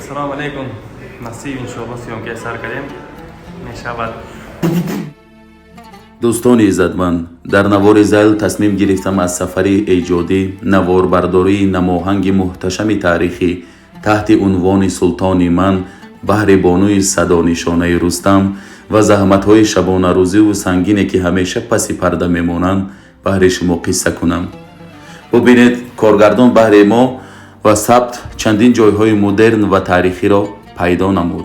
السلام علیکم. نصیب انشاءالله سیام که سر کردیم میشود. دوستان عزتمند، در نوار زیل تصمیم گرفتم از سفر ایجادی نواربرداری نماهنگ محتشم تاریخی تحت عنوان سلطان من بهر بانوی صدا نشانه رستم و زحمت‌های شبانه روزی و سنگینی که همیشه پس پرده میمانند بهر شما قصه کنم. ببینید کارگردان بهر ما و ثبت چندین جایهای مدرن و تاریخی را پیدا نمود.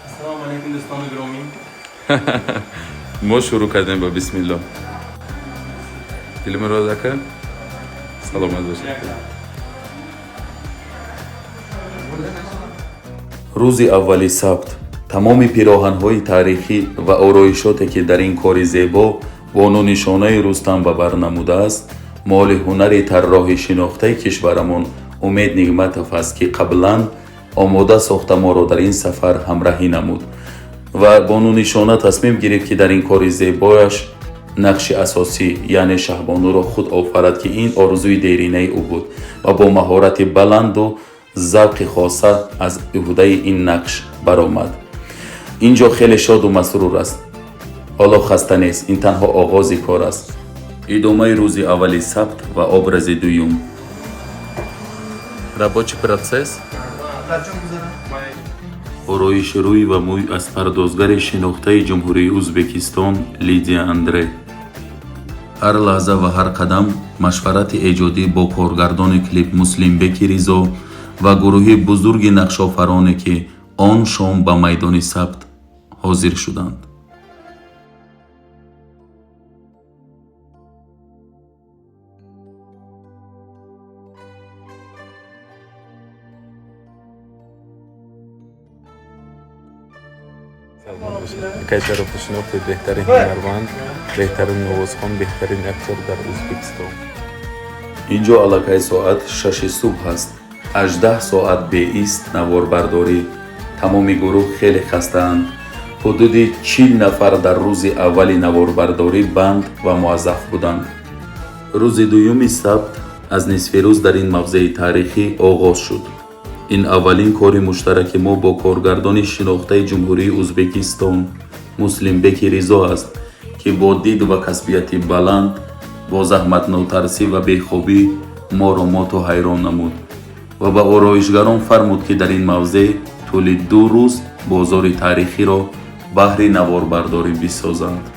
السلام علیکم دوستان گرامی. ما شروع کردیم با بسم الله. فیلم رو دکر سلامت باشید. روز اولی سبت تمام پیراهن‌های تاریخی و آرایشاتی که در این کار زیبا بانو نشانه رستم به بر نموده است مال هنر طراح شناخته کشورمان امید نعمتов است که قبلا آماده ساخته ما را در این سفر همراهی نمود و بانو نشانه تصمیم گرفت که در این کار زیبایش نقش اساسی یعنی شهبانو را خود آفرد که این آرزوی دیرینه او بود و با مهارت بلند و ذوق خاصه از عهده این نقش برآمد. اینجا خیلی شاد و مسرور است. حالا خسته نیست، این تنها آغاز کار است. ادامه روز اولی سبت و образ دوم. Рабочий процесс. آرایش روی و موی از پردازگر شناخته جمهوری ازبکستان لیدیا اندره. هر لحظه و هر قدم مشورت ایجادی با کارگردان کلیپ مسلمبک رضا و گروه بزرگ نقش‌آفرانی که آن شام به میدان سبت حاضر شدند. Кайтара Пушинов بهترین هنرمند، بهترین نوازخوان، بهترین اکتور در ازبکستان. اینجا علاقه ساعت 6 صبح است. 18 ساعت به ایست نواربرداری. تمام گروه خیلی خسته اند. حدود 40 نفر در روز اولی نواربرداری بند و موظف بودند. روز دوم سبت از نصف روز در این موضع تاریخی آغاز شد. این اولین کار مشترک ما با کارگردان شناخته جمهوری ازبکستان مسلمبک رضا است که با دید و کسبیت بلند با زحمت نوترسی و بیخوابی ما را مات و حیران نمود و به آرایشگران فرمود که در این موضع طول 2 روز بازار تاریخی را بهر نواربرداری بسازند.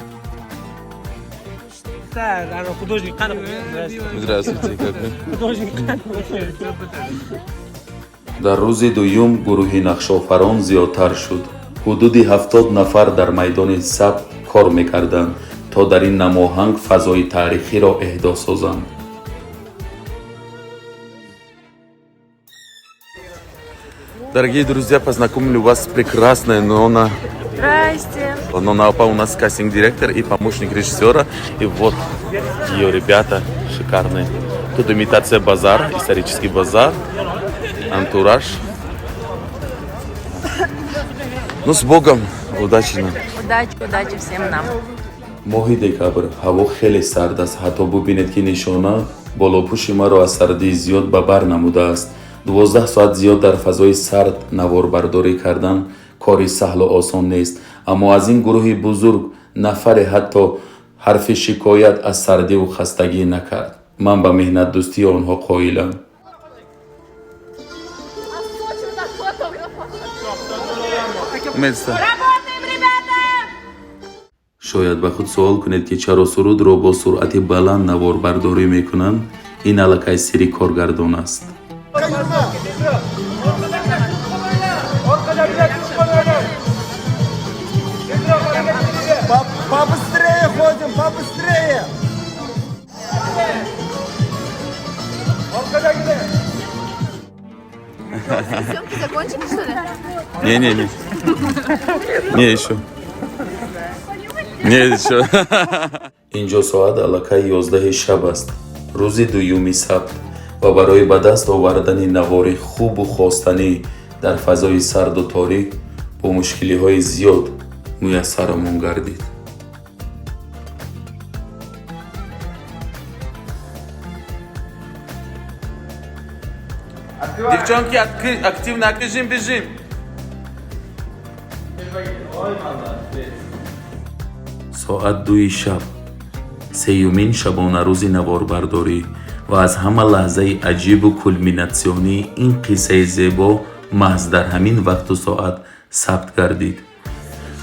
در روز دوم گروه نقش‌آفران زیادتر شد. حدود 70 نفر در میدان سبت کار میکردند تا در این نماهنگ فضای تاریخی را اهدا سازند. Дорогие друзья, познакомлю вас с прекрасной Нона. Здрасте. Нона Апа у нас кастинг-директор и помощник режиссера. И вот ее ребята шикарные. Тут имитация базар, исторический базар, антураж. Ну, с Богом, удачи нам. Удачи всем нам. ماه دکبر هوا خیلی سرد است. حتی ببینید که نشانه بالاپوش ما را از سردی زیاد به بر نموده است. 12 ساعت زیاد در فضای سرد نواربرداری کردن کاری سهل و آسان نیست، اما از این گروه بزرگ نفر حتی حرف شکایت از سردی و خستگی نکرد. من به مهنت دوستی آنها قائلم. شاید به خود سوال کنید که چرا سرود را با سرعت بلند نواربرداری میکنند. این علاقه سری کارگردان است. Побыстрее ходим, побыстрее! Съемки закончили, что ли? Не еще. Не еще. اینجا ساعت علاقه 11 شب است. روز دوم سبت و برای به دست آوردن نوار خوب و خواستنی در فضای سرد و تاریک با مشکلی های زیاد میسرمون گردید. Девчонки, активно бежим. ساعت 2 شب، سیومین شبانه روز نواربرداری و از همه لحظه عجیب و کلمیناسیونی این قصه زیبا محض در همین وقت و ساعت ثبت گردید.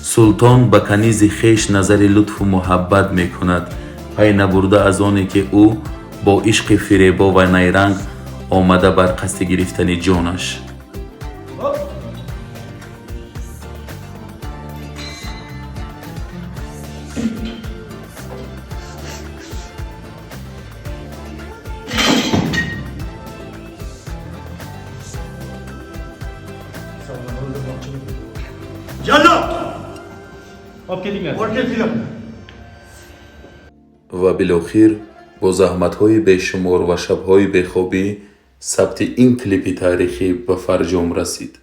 سلطان به کنیز خویش نظر لطف و محبت میکند، پی نبرده از آنی که او با عشق فریبا و نیرنگ آمده بر قصد گرفتن جانش. و بالاخیر با زحمت‌های بیشمار و شب‌های بیخوابی ثبت این کلیپ تاریخی به فرجام رسید.